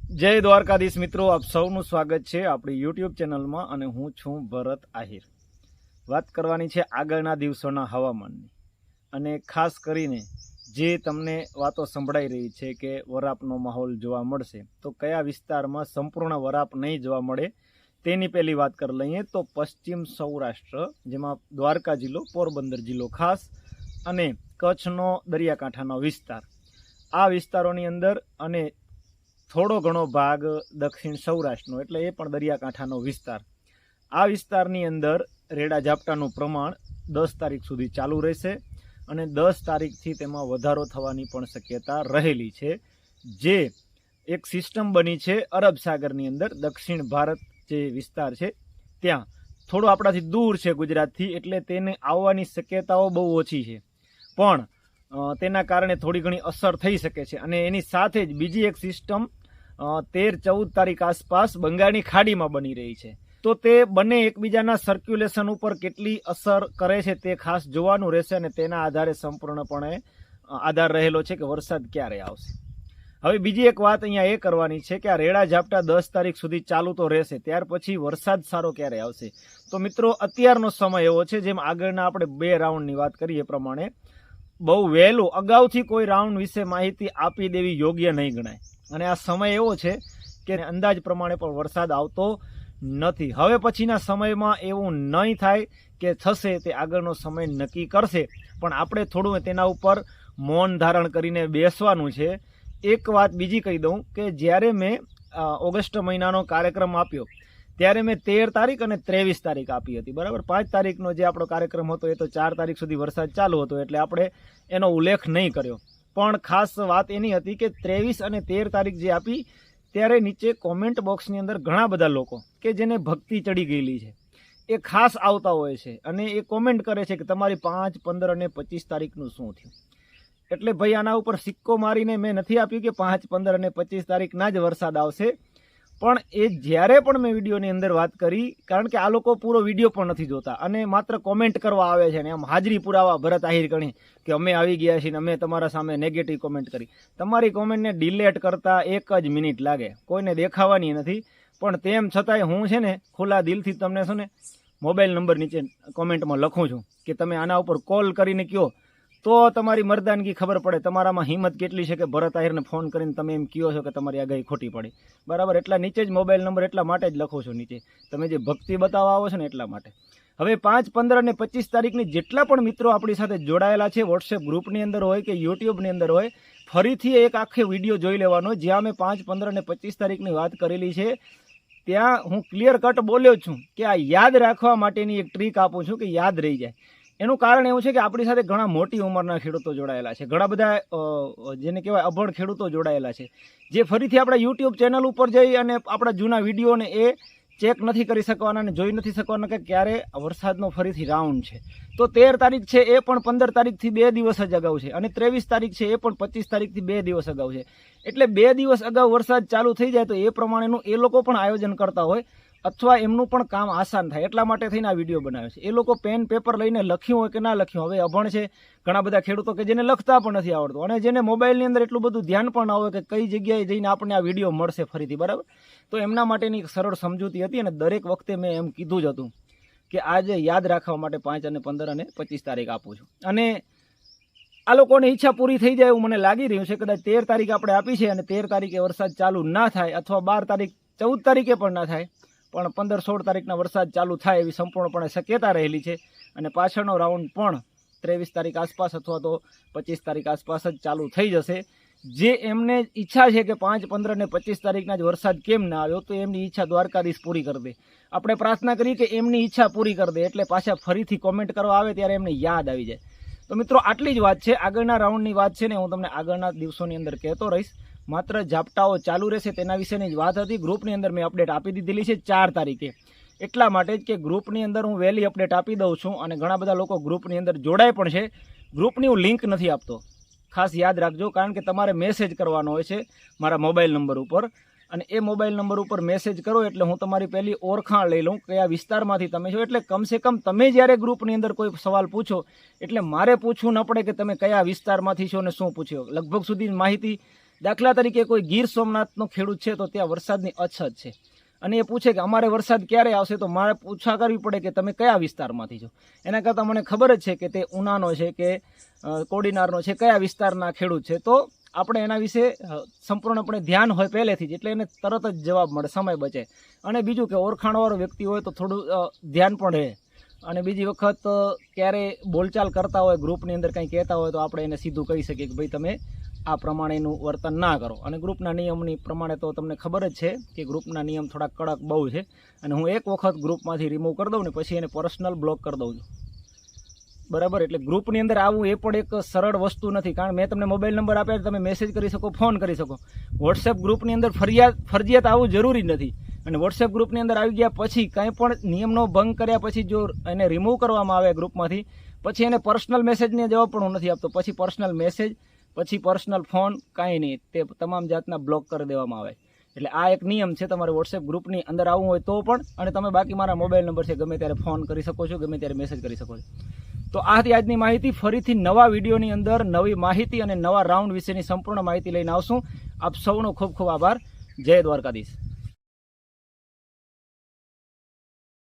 જય દ્વારકાધીશ મિત્રો, આપ સૌનું સ્વાગત છે આપણી યુટ્યુબ ચેનલમાં અને હું છું ભરત આહિર। વાત કરવાની છે આગળના દિવસોના હવામાનની અને ખાસ કરીને જે તમને વાતો સંભળાઈ રહી છે કે વરાપનો માહોલ જોવા મળશે, તો કયા વિસ્તારમાં સંપૂર્ણ વરાપ નહીં જોવા મળે તેની પહેલી વાત કરી લઈએ તો પશ્ચિમ સૌરાષ્ટ્ર, જેમાં દ્વારકા જિલ્લો, પોરબંદર જિલ્લો ખાસ અને કચ્છનો દરિયાકાંઠાનો વિસ્તાર, આ વિસ્તારોની અંદર અને થોડો ઘણો ભાગ દક્ષિણ સૌરાષ્ટ્રનો એટલે એ પણ દરિયાકાંઠાનો વિસ્તાર, આ વિસ્તારની અંદર રેડા ઝાપટાનું પ્રમાણ 10 તારીખ સુધી ચાલુ રહેશે અને 10 તારીખથી તેમાં વધારો થવાની પણ શક્યતા રહેલી છે। જે એક સિસ્ટમ બની છે અરબ સાગરની અંદર, દક્ષિણ ભારત જે વિસ્તાર છે ત્યાં થોડો આપણાથી દૂર છે ગુજરાતથી, એટલે તેને આવવાની શક્યતાઓ બહુ ઓછી છે, પણ તેના કારણે થોડી ઘણી અસર થઈ શકે છે। અને એની સાથે જ બીજી એક સિસ્ટમ 13-14 તારીખ આસપાસ બંગાળની ખાડીમાં બની રહી છે, તો તે બંને એકબીજાના સર્ક્યુલેશન ઉપર કેટલી અસર કરે છે તે ખાસ જોવાનું રહેશે અને તેના આધારે સંપૂર્ણપણે આધાર રહેલો છે કે વરસાદ ક્યારે આવશે। હવે બીજી એક વાત અહીંયા એ કરવાની છે કે આ રેડા ઝાપટા 10 તારીખ સુધી ચાલુ તો રહેશે, ત્યાર પછી વરસાદ સારો ક્યારે આવશે? તો મિત્રો અત્યારનો સમય એવો છે, જેમ આગળના આપણે 2 રાઉન્ડની વાત કરીએ પ્રમાણે બહુ વહેલું અગાઉથી કોઈ રાઉન્ડ વિશે માહિતી આપી દેવી યોગ્ય નહીં ગણાય અને આ સમય એવો છે કે અંદાજ પ્રમાણે પણ વરસાદ આવતો નથી। હવે પછીના સમયમાં એવું નહીં થાય કે થશે, તે આગળનો સમય નક્કી કરશે, પણ આપણે થોડું તેના ઉપર મૌન ધારણ કરીને બેસવાનું છે। એક વાત બીજી કહી દઉં કે જ્યારે મેં ઓગસ્ટ મહિનાનો કાર્યક્રમ આપ્યો ત્યારે મેં 13 તારીખ અને 23 તારીખ આપી હતી, બરાબર। 5 તારીખનો જે આપણો કાર્યક્રમ હતો એ તો 4 તારીખ સુધી વરસાદ ચાલુ હતો એટલે આપણે એનો ઉલ્લેખ નહીં કર્યો, પણ ખાસ વાત એની હતી કે 23 અને 13 તારીખ જે આપી ત્યારે નીચે કોમેન્ટ બોક્સની અંદર ઘણા બધા લોકો કે જેને ભક્તિ ચડી ગયેલી છે એ ખાસ આવતા હોય છે અને એ કોમેન્ટ કરે છે કે તમારી 5, 15 અને 25 તારીખનું શું થયું? એટલે ભાઈ આના ઉપર સિક્કો મારીને મેં નથી આપ્યું કે 5, 15 અને 25 તારીખના જ વરસાદ આવશે, પણ એ જ્યારે પણ મેં વિડીયોની અંદર વાત કરી, કારણ કે આ લોકો પૂરો વિડીયો પણ નથી જોતા અને માત્ર કોમેન્ટ કરવા આવે છે ને આમ હાજરી પુરાવા ભરત આહિર ગણી કે અમે આવી ગયા છીએ ને અમે તમારા સામે નેગેટિવ કોમેન્ટ કરી। તમારી કોમેન્ટને ડિલેટ કરતા 1 જ મિનિટ લાગે, કોઈને દેખાવાની નથી, પણ તેમ છતાંય હું છે ને ખુલ્લા દિલથી તમને છે ને મોબાઈલ નંબર નીચે કોમેન્ટમાં લખું છું કે તમે આના ઉપર કોલ કરીને કહો તો તમારી મર્દાનગી ખબર પડે, તમારામાં હિંમત કેટલી છે કે ભરત આહિરને ફોન કરીને તમે એમ કહો છો કે તમારી આગાહી ખોટી પડી, બરાબર। એટલા નીચે જ મોબાઈલ નંબર એટલા માટે જ લખું છું નીચે, તમે જે ભક્તિ બતાવવા આવો છો ને એટલા માટે। હવે 5, 15 અને 25 તારીખની જેટલા પણ મિત્રો આપણી સાથે જોડાયેલા છે, વોટ્સએપ ગ્રુપની અંદર હોય કે યુટ્યુબની અંદર હોય, ફરીથી એક આખો વિડીયો જોઈ લેવાનો જ્યાં મેં 5, 15 અને 25 તારીખની વાત કરેલી છે। ત્યાં હું ક્લિયર કટ બોલ્યો છું કે આ યાદ રાખવા માટેની એક ટ્રીક આપું છું કે યાદ રહી જાય। એનું કારણ એવું છે કે આપણી સાથે ઘણા મોટી ઉંમરના ખેડૂતો જોડાયેલા છે, ઘણા બધા જેને કહેવાય અભણ ખેડૂતો જોડાયેલા છે, જે ફરીથી આપણા યુટ્યુબ ચેનલ ઉપર જઈ અને આપણા જૂના વિડીયોને એ ચેક નથી કરી શકવાના અને જોઈ નથી શકવાના કે ક્યારે વરસાદનો ફરીથી રાઉન્ડ છે। તો 13 તારીખ છે એ પણ 15 તારીખથી 2 દિવસ જ અગાઉ છે અને 23 તારીખ છે એ પણ 25 તારીખથી 2 દિવસ અગાઉ છે, એટલે 2 દિવસ અગાઉ વરસાદ ચાલુ થઈ જાય તો એ પ્રમાણેનું એ લોકો પણ આયોજન કરતા હોય અથવા એમનું પણ કામ આસાન થાય એટલા માટે થઈને આ વિડીયો બનાવ્યો છે। એ લોકો પેન પેપર લઈને લખ્યું હોય કે ના લખ્યું, હવે અભણ છે ઘણા બધા ખેડૂતો કે જેને લખતા પણ નથી આવડતું અને જેને મોબાઈલની અંદર એટલું બધું ધ્યાન પણ ના હોય કે કઈ જગ્યાએ જઈને આપણને આ વિડીયો મળશે ફરીથી, બરાબર। તો એમના માટેની એક સરળ સમજૂતી હતી અને દરેક વખતે મેં એમ કીધું જ હતું કે આજે યાદ રાખવા માટે 5 અને 15 અને 25 તારીખ આપું છું અને આ લોકોની ઈચ્છા પૂરી થઈ જાય એવું મને લાગી રહ્યું છે। કદાચ 13 તારીખ આપણે આપી છે અને 13 તારીખે વરસાદ ચાલુ ના થાય અથવા 12 તારીખ 14 તારીખે પણ ના થાય, પણ 15-16 તારીખના વરસાદ ચાલુ થાય એવી સંપૂર્ણપણે શક્યતા રહેલી છે અને પાછળનો રાઉન્ડ પણ 23 તારીખ આસપાસ અથવા તો 25 તારીખ આસપાસ જ ચાલુ થઈ જશે। જે એમને ઈચ્છા છે કે 5, 15 અને 25 તારીખના જ વરસાદ કેમ ના આવ્યો, તો એમની ઈચ્છા દ્વારકાધીશ પૂરી કરી દે। આપણે પ્રાર્થના કરીએ કે એમની ઈચ્છા પૂરી કરી દે એટલે પાછા ફરીથી કોમેન્ટ કરવા આવે ત્યારે એમને યાદ આવી જાય। તો મિત્રો આટલી જ વાત છે, આગળના રાઉન્ડની વાત છે ને હું તમને આગળના દિવસોની અંદર કહેતો રહીશ, માત્ર ઝાપટાઓ ચાલુ રહેશે તેના વિશેની જ વાત હતી। ગ્રુપની અંદર મેં અપડેટ આપી દીધેલી છે 4 તારીખે, એટલા માટે જ કે ગ્રુપની અંદર હું વહેલી અપડેટ આપી દઉં છું અને ઘણા બધા લોકો ગ્રુપની અંદર જોડાય પણ છે। ગ્રુપની હું લિંક નથી આપતો, ખાસ યાદ રાખજો, કારણ કે તમારે મેસેજ કરવાનો હોય છે મારા મોબાઈલ નંબર ઉપર અને એ મોબાઈલ નંબર ઉપર મેસેજ કરો એટલે હું તમારી પહેલી ઓળખાણ લઈ લઉં કયા વિસ્તારમાંથી તમે છો, એટલે કમસે કમ તમે જ્યારે ગ્રુપની અંદર કોઈ સવાલ પૂછો એટલે મારે પૂછવું ન પડે કે તમે કયા વિસ્તારમાંથી છો અને શું પૂછ્યો, લગભગ સુધી માહિતી દાખલા તરીકે કોઈ ગીર સોમનાથનો ખેડૂત છે તો ત્યાં વરસાદની અછત છે અને એ પૂછે કે અમારે વરસાદ ક્યારે આવશે, તો મારે પૂછા કરવી પડે કે તમે કયા વિસ્તારમાંથી છો. એના કરતાં મને ખબર જ છે કે તે ઉનાનો છે કે કોડીનારનો છે, કયા વિસ્તારના ખેડૂત છે, તો આપણે એના વિશે સંપૂર્ણપણે ધ્યાન હોય પહેલેથી જ, એટલે એને તરત જ જવાબ મળે, સમય બચે. અને બીજું કે ઓળખાણવાળો વ્યક્તિ હોય તો થોડું ધ્યાન પણ રહે. અને બીજી વખત ક્યારે બોલચાલ કરતા હોય, ગ્રુપની અંદર કંઈ કહેતા હોય તો આપણે એને સીધું કહી શકીએ કે ભાઈ તમે આ પ્રમાણેનું વર્તન ના કરો. અને ગ્રુપના નિયમની પ્રમાણે તો તમને ખબર જ છે કે ગ્રુપના નિયમ થોડા કડક બહુ છે. અને હું એક વખત ગ્રુપમાંથી રિમૂવ કરી દઉં ને પછી એને પર્સનલ બ્લોક કરી દઉં છું. બરાબર, એટલે ગ્રુપની અંદર આવવું એ પણ એક સરળ વસ્તુ નથી, કારણ મેં તમને મોબાઈલ નંબર આપ્યા, તમે મેસેજ કરી શકો, ફોન કરી શકો. વોટ્સએપ ગ્રુપની અંદર ફરજિયાત આવવું જરૂરી નથી. અને વોટ્સએપ ગ્રુપની અંદર આવી ગયા પછી કંઈ પણ નિયમનો ભંગ કર્યા પછી જો એને રિમૂવ કરવામાં આવે ગ્રુપમાંથી, પછી એને પર્સનલ મેસેજની જવાબ પણ હું નથી આપતો. પછી પર્સનલ મેસેજ, પછી પર્સનલ ફોન, કાંઈ નહીં, તે તમામ જાતના બ્લોક કરી દેવામાં આવે. એટલે આ એક નિયમ છે, તમારે વોટ્સએપ ગ્રુપની અંદર આવવું હોય તો પણ. અને તમે બાકી મારા મોબાઈલ નંબર છે, ગમે ત્યારે ફોન કરી શકો છો, ગમે ત્યારે મેસેજ કરી શકો છો. તો આ હતી આજની માહિતી. ફરીથી નવા વિડીયોની અંદર નવી માહિતી અને નવા રાઉન્ડ વિશેની સંપૂર્ણ માહિતી લઈને આવશું. આપ સૌનો ખૂબ ખૂબ આભાર. જય દ્વારકાધીશ.